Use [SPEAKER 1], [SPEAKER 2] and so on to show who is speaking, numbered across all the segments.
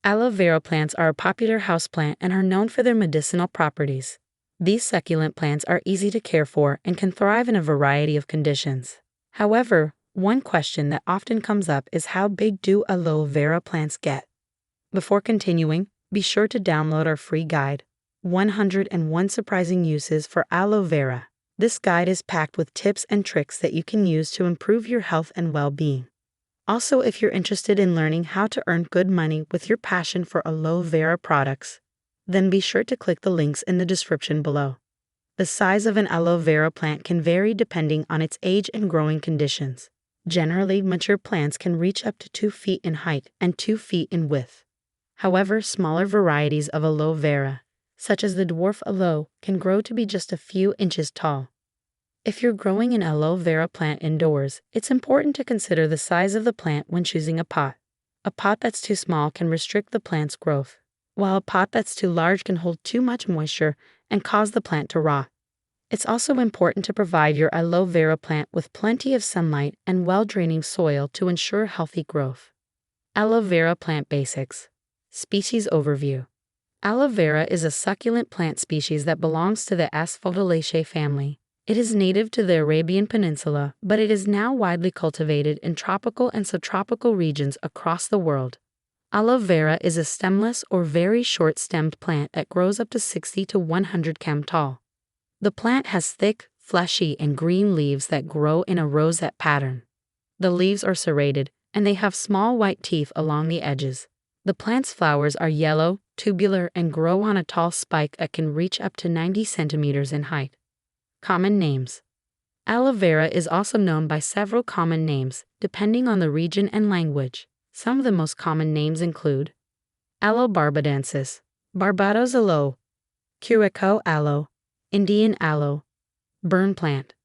[SPEAKER 1] Aloe vera plants are a popular houseplant and are known for their medicinal properties. These succulent plants are easy to care for and can thrive in a variety of conditions. However, one question that often comes up is how big do aloe vera plants get? Before continuing, be sure to download our free guide, 101 Surprising Uses for Aloe Vera. This guide is packed with tips and tricks that you can use to improve your health and well-being. Also, if you're interested in learning how to earn good money with your passion for aloe vera products, then be sure to click the links in the description below. The size of an aloe vera plant can vary depending on its age and growing conditions. Generally, mature plants can reach up to 2 feet in height and 2 feet in width. However, smaller varieties of aloe vera, such as the dwarf aloe, can grow to be just a few inches tall. If you're growing an aloe vera plant indoors, it's important to consider the size of the plant when choosing a pot. A pot that's too small can restrict the plant's growth, while a pot that's too large can hold too much moisture and cause the plant to rot. It's also important to provide your aloe vera plant with plenty of sunlight and well-draining soil to ensure healthy growth. Aloe vera plant basics. Species overview. Aloe vera is a succulent plant species that belongs to the Asphodelaceae family. It is native to the Arabian Peninsula, but it is now widely cultivated in tropical and subtropical regions across the world. Aloe vera is a stemless or very short-stemmed plant that grows up to 60 to 100 km tall. The plant has thick, fleshy, and green leaves that grow in a rosette pattern. The leaves are serrated, and they have small white teeth along the edges. The plant's flowers are yellow, tubular, and grow on a tall spike that can reach up to 90 centimeters in height. Common names. Aloe vera is also known by several common names, depending on the region and language. Some of the most common names include Aloe barbadensis, Barbados aloe, Curaçao aloe, Indian aloe, burn plant,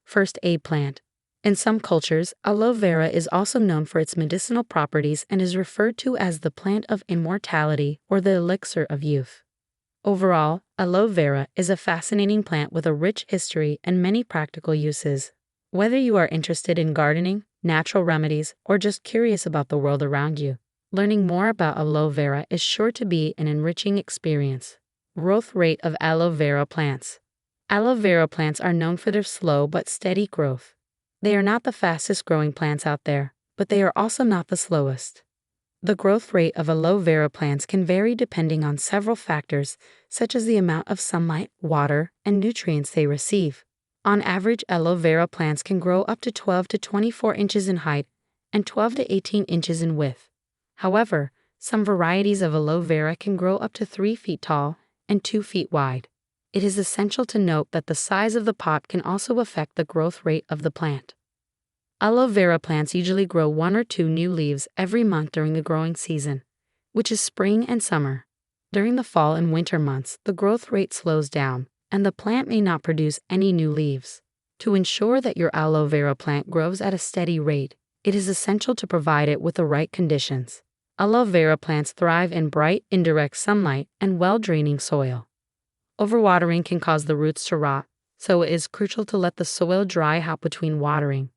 [SPEAKER 1] first aid plant. In some cultures, aloe vera is also known for its medicinal properties and is referred to as the plant of immortality or the elixir of youth. Overall, aloe vera is a fascinating plant with a rich history and many practical uses. Whether you are interested in gardening, natural remedies, or just curious about the world around you, learning more about aloe vera is sure to be an enriching experience. Growth rate of aloe vera plants. Aloe vera plants are known for their slow but steady growth. They are not the fastest growing plants out there, but they are also not the slowest. The growth rate of aloe vera plants can vary depending on several factors, such as the amount of sunlight, water, and nutrients they receive. On average, aloe vera plants can grow up to 12 to 24 inches in height and 12 to 18 inches in width. However, some varieties of aloe vera can grow up to 3 feet tall and 2 feet wide. It is essential to note that the size of the pot can also affect the growth rate of the plant. Aloe vera plants usually grow 1 or 2 new leaves every month during the growing season, which is spring and summer. During the fall and winter months, the growth rate slows down, and the plant may not produce any new leaves. To ensure that your aloe vera plant grows at a steady rate, it is essential to provide it with the right conditions. Aloe vera plants thrive in bright, indirect sunlight and well-draining soil. Overwatering can cause the roots to rot, so it is crucial to let the soil dry out between watering.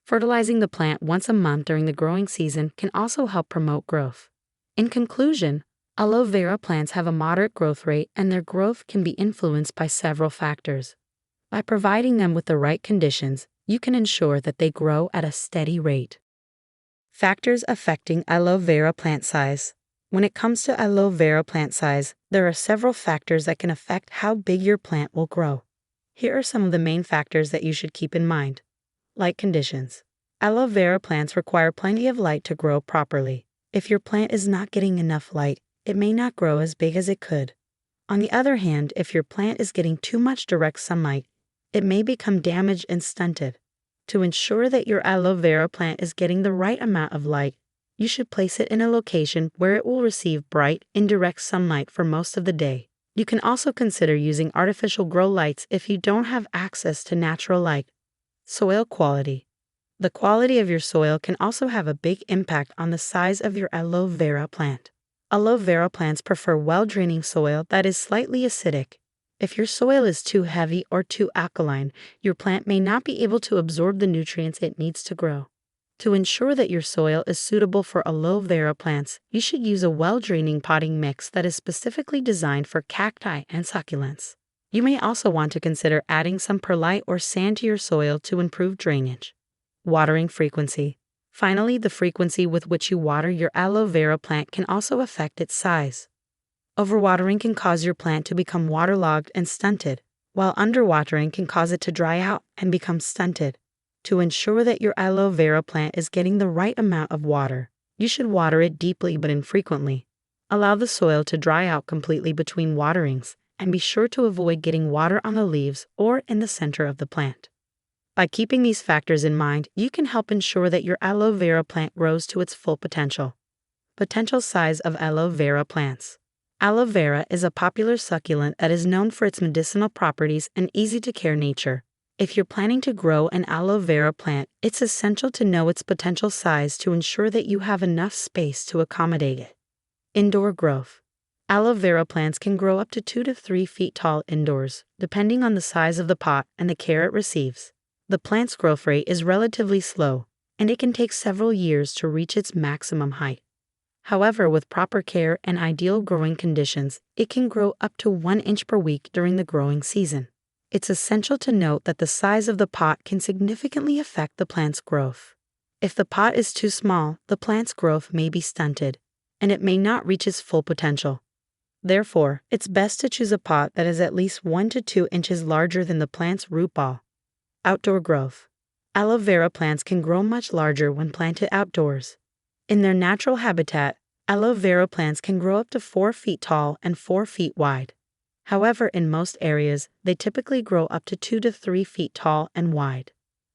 [SPEAKER 1] Fertilizing the plant once a month during the growing season can also help promote growth. In conclusion, aloe vera plants have a moderate growth rate and their growth can be influenced by several factors. By providing them with the right conditions, you can ensure that they grow at a steady rate. Factors affecting aloe vera plant size. When it comes to aloe vera plant size, there are several factors that can affect how big your plant will grow. Here are some of the main factors that you should keep in mind. Light conditions. Aloe vera plants require plenty of light to grow properly. If your plant is not getting enough light, it may not grow as big as it could. On the other hand, if your plant is getting too much direct sunlight, it may become damaged and stunted. To ensure that your aloe vera plant is getting the right amount of light, you should place it in a location where it will receive bright, indirect sunlight for most of the day. You can also consider using artificial grow lights if you don't have access to natural light. Soil quality. The quality of your soil can also have a big impact on the size of your aloe vera plant. Aloe vera plants prefer well-draining soil that is slightly acidic. If your soil is too heavy or too alkaline, your plant may not be able to absorb the nutrients it needs to grow. To ensure that your soil is suitable for aloe vera plants, you should use a well-draining potting mix that is specifically designed for cacti and succulents. You may also want to consider adding some perlite or sand to your soil to improve drainage. Watering frequency. Finally, the frequency with which you water your aloe vera plant can also affect its size. Overwatering can cause your plant to become waterlogged and stunted, while underwatering can cause it to dry out and become stunted. To ensure that your aloe vera plant is getting the right amount of water, you should water it deeply but infrequently. Allow the soil to dry out completely between waterings, and be sure to avoid getting water on the leaves or in the center of the plant. By keeping these factors in mind, you can help ensure that your aloe vera plant grows to its full potential. Potential size of aloe vera plants. Aloe vera is a popular succulent that is known for its medicinal properties and easy-to-care nature. If you're planning to grow an aloe vera plant, it's essential to know its potential size to ensure that you have enough space to accommodate it. Indoor growth. Aloe vera plants can grow up to 2 to 3 feet tall indoors, depending on the size of the pot and the care it receives. The plant's growth rate is relatively slow, and it can take several years to reach its maximum height. However, with proper care and ideal growing conditions, it can grow up to 1 inch per week during the growing season. It's essential to note that the size of the pot can significantly affect the plant's growth. If the pot is too small, the plant's growth may be stunted, and it may not reach its full potential. Therefore, it's best to choose a pot that is at least 1 to 2 inches larger than the plant's root ball. Outdoor growth. Aloe vera plants can grow much larger when planted outdoors. In their natural habitat, aloe vera plants can grow up to 4 feet tall and 4 feet wide. However, in most areas, they typically grow up to 2 to 3 feet tall and wide.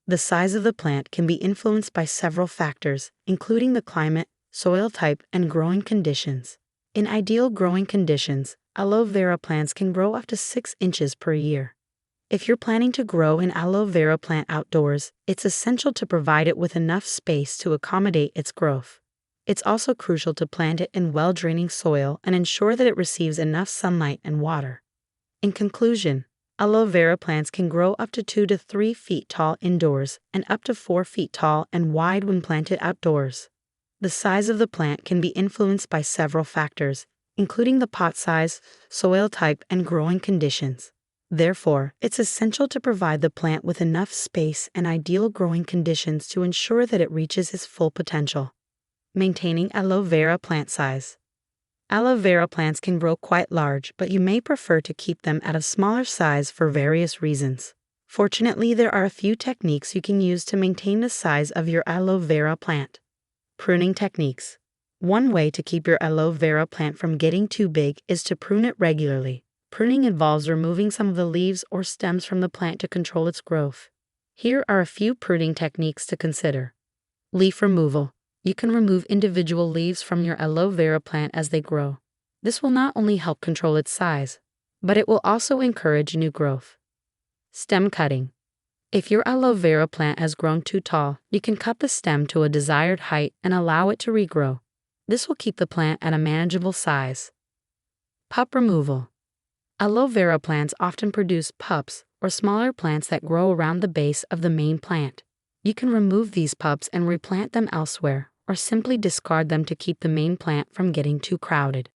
[SPEAKER 1] The size of the plant can be influenced by several factors, including the climate, soil type, and growing conditions. In ideal growing conditions, aloe vera plants can grow up to 6 inches per year. If you're planning to grow an aloe vera plant outdoors, it's essential to provide it with enough space to accommodate its growth. It's also crucial to plant it in well-draining soil and ensure that it receives enough sunlight and water. In conclusion, aloe vera plants can grow up to 2 to 3 feet tall indoors and up to 4 feet tall and wide when planted outdoors. The size of the plant can be influenced by several factors, including the pot size, soil type, and growing conditions. Therefore, it's essential to provide the plant with enough space and ideal growing conditions to ensure that it reaches its full potential. Maintaining aloe vera plant size. Aloe vera plants can grow quite large, but you may prefer to keep them at a smaller size for various reasons. Fortunately, there are a few techniques you can use to maintain the size of your aloe vera plant. Pruning techniques. One way to keep your aloe vera plant from getting too big is to prune it regularly. Pruning involves removing some of the leaves or stems from the plant to control its growth. Here are a few pruning techniques to consider. Leaf removal. You can remove individual leaves from your aloe vera plant as they grow. This will not only help control its size, but it will also encourage new growth. Stem cutting. If your aloe vera plant has grown too tall, you can cut the stem to a desired height and allow it to regrow. This will keep the plant at a manageable size. Pup removal. Aloe vera plants often produce pups, or smaller plants that grow around the base of the main plant. You can remove these pups and replant them elsewhere, or simply discard them to keep the main plant from getting too crowded.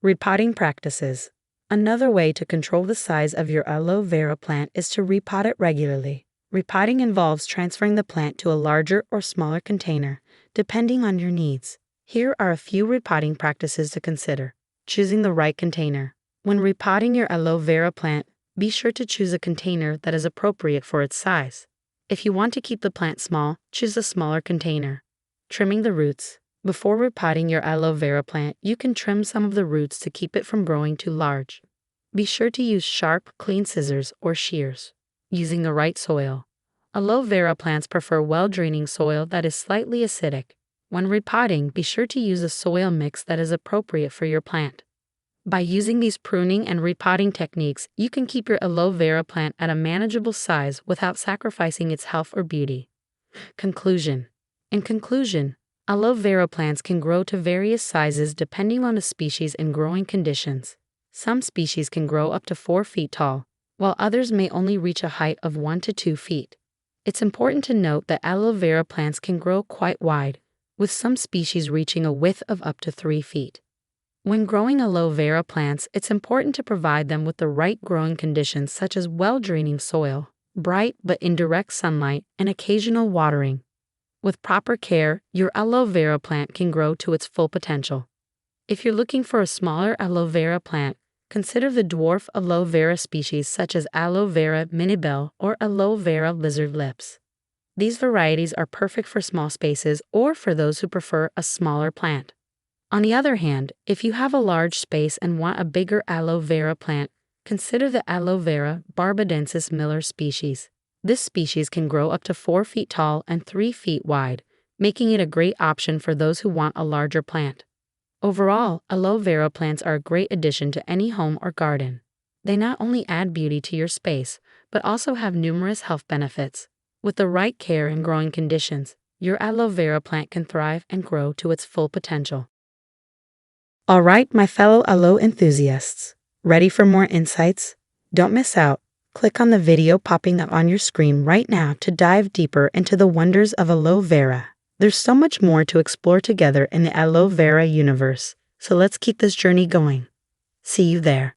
[SPEAKER 1] Repotting practices. Another way to control the size of your aloe vera plant is to repot it regularly. Repotting involves transferring the plant to a larger or smaller container, depending on your needs. Here are a few repotting practices to consider. Choosing the right container. When repotting your aloe vera plant, be sure to choose a container that is appropriate for its size. If you want to keep the plant small, choose a smaller container. Trimming the roots. Before repotting your aloe vera plant, you can trim some of the roots to keep it from growing too large. Be sure to use sharp, clean scissors or shears. Using the right soil. Aloe vera plants prefer well-draining soil that is slightly acidic. When repotting, be sure to use a soil mix that is appropriate for your plant. By using these pruning and repotting techniques, you can keep your aloe vera plant at a manageable size without sacrificing its health or beauty. Conclusion. In conclusion, aloe vera plants can grow to various sizes depending on the species and growing conditions. Some species can grow up to 4 feet tall, while others may only reach a height of 1 to 2 feet. It's important to note that aloe vera plants can grow quite wide, with some species reaching a width of up to 3 feet. When growing aloe vera plants, it's important to provide them with the right growing conditions such as well-draining soil, bright but indirect sunlight, and occasional watering. With proper care, your aloe vera plant can grow to its full potential. If you're looking for a smaller aloe vera plant, consider the dwarf aloe vera species such as Aloe Vera minibel or Aloe Vera lizard lips. These varieties are perfect for small spaces or for those who prefer a smaller plant. On the other hand, if you have a large space and want a bigger aloe vera plant, consider the Aloe Vera barbadensis Miller species. This species can grow up to 4 feet tall and 3 feet wide, making it a great option for those who want a larger plant. Overall, aloe vera plants are a great addition to any home or garden. They not only add beauty to your space, but also have numerous health benefits. With the right care and growing conditions, your aloe vera plant can thrive and grow to its full potential. All right, my fellow aloe enthusiasts, ready for more insights? Don't miss out. Click on the video popping up on your screen right now to dive deeper into the wonders of aloe vera. There's so much more to explore together in the aloe vera universe, so let's keep this journey going. See you there.